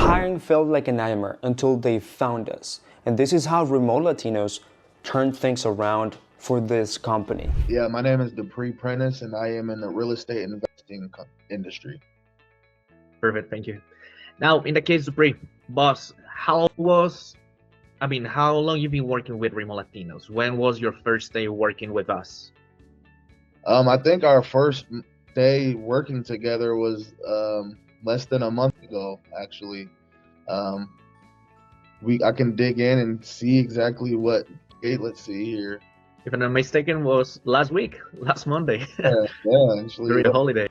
Hiring felt like a nightmare until they found us. And this is how Remote Latinos turned things around for this company. Yeah, my name is Dupree Prentice, and I am in the real estate investing industry. Perfect, thank you. Now, in the case of Dupree, boss, how long you've been working with Remote Latinos? When was your first day working with us? I think our first day working together was less than a month ago, actually. I can dig in and see exactly what date. Let's see here. If I'm not mistaken, was last week, last Monday. Yeah, actually. During the holiday.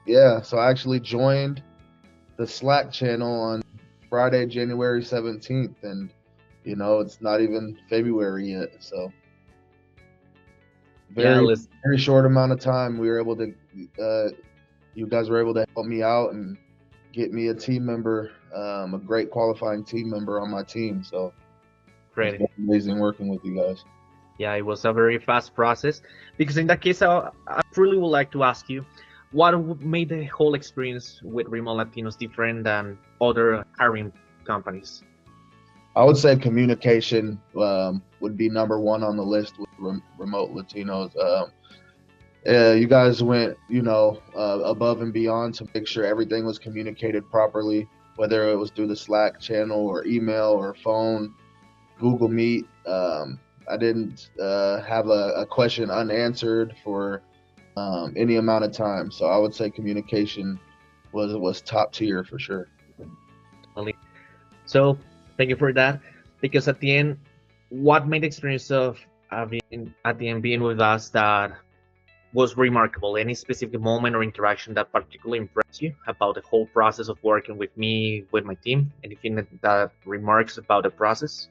Yeah, so I actually joined the Slack channel on Friday, January 17th, and it's not even February yet, so very short amount of time we were able to you guys were able to help me out and get me a team member, a great qualifying team member on my team. So great. It's amazing working with you guys. Yeah, it was a very fast process, because in that case I truly would like to ask you, what made the whole experience with Remote Latinos different than other hiring companies? I would say communication would be number one on the list with Remote Latinos. You guys went, above and beyond to make sure everything was communicated properly, whether it was through the Slack channel or email or phone, Google Meet. I didn't have a question unanswered for any amount of time. So I would say communication was top tier for sure. So thank you for that, because at the end, what made the experience of being with us that was remarkable? Any specific moment or interaction that particularly impressed you about the whole process of working with me, with my team? Anything that remarks about the process?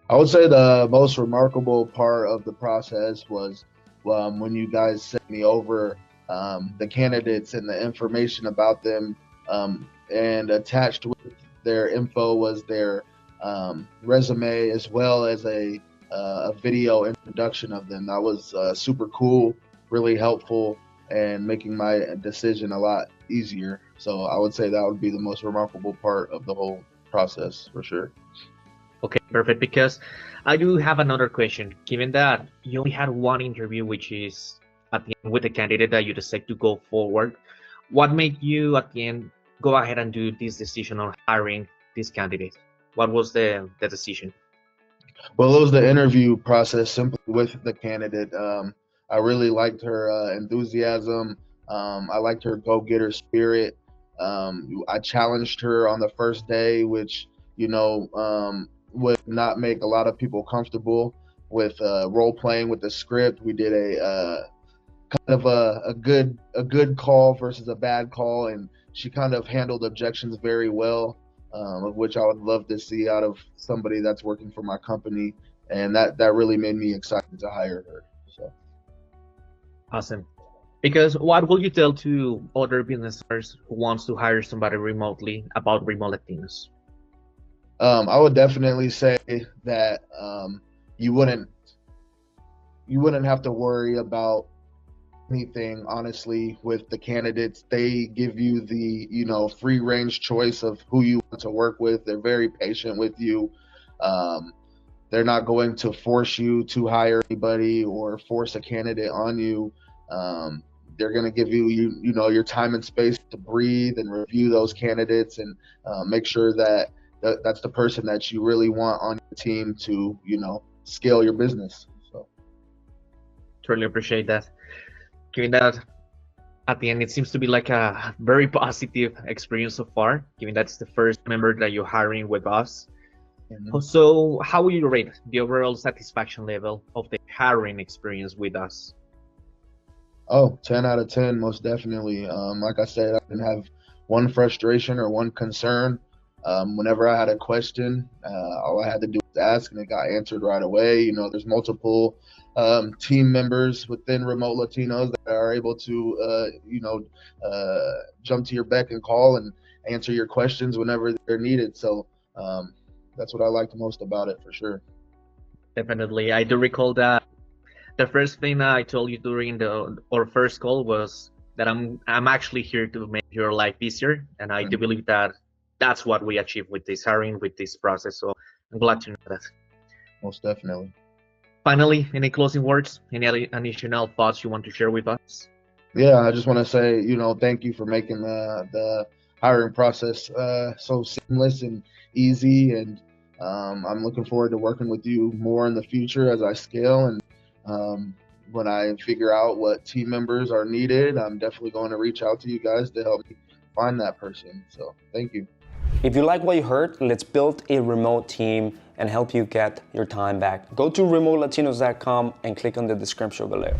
I would say the most remarkable part of the process was when you guys sent me over the candidates and the information about them, and attached with their info was their resume, as well as a video introduction of them. That was super cool, really helpful, and making my decision a lot easier. So I would say that would be the most remarkable part of the whole process for sure. Okay, perfect. Because I do have another question. Given that you only had one interview, which is at the end with the candidate that you decide to go forward, what made you at the end go ahead and do this decision on hiring this candidate? What was the decision? Well, it was the interview process simply with the candidate. I really liked her enthusiasm. I liked her go-getter spirit. I challenged her on the first day, which would not make a lot of people comfortable with role playing with the script. We did a kind of a good call versus a bad call, and she kind of handled objections very well, of which I would love to see out of somebody that's working for my company, and that really made me excited to hire her. So awesome. Because what will you tell to other business owners who wants to hire somebody remotely about Remote Latinos? I would definitely say that you wouldn't have to worry about anything, honestly, with the candidates. They give you the free range choice of who you want to work with. They're very patient with you. They're not going to force you to hire anybody or force a candidate on you. They're going to give you your time and space to breathe and review those candidates and make sure that that's the person that you really want on your team to scale your business. So totally appreciate that. Given that at the end it seems to be like a very positive experience so far, given that's the first member that you're hiring with us. Mm-hmm. So how will you rate the overall satisfaction level of the hiring experience with us? Oh, 10 out of 10, most definitely. Like I said, I didn't have one frustration or one concern. Whenever I had a question, all I had to do was ask, and it got answered right away. There's multiple team members within Remote Latinos that are able to, jump to your beck and call and answer your questions whenever they're needed. So that's what I liked most about it, for sure. Definitely. I do recall that the first thing I told you during our first call was that I'm actually here to make your life easier, and I do believe that that's what we achieve with this hiring, with this process. So I'm glad to know that. Most definitely. Finally, any closing words? Any other additional thoughts you want to share with us? Yeah, I just want to say, thank you for making the hiring process so seamless and easy. And I'm looking forward to working with you more in the future as I scale. And when I figure out what team members are needed, I'm definitely going to reach out to you guys to help me find that person. So thank you. If you like what you heard, let's build a remote team and help you get your time back. Go to remotelatinos.com and click on the description below.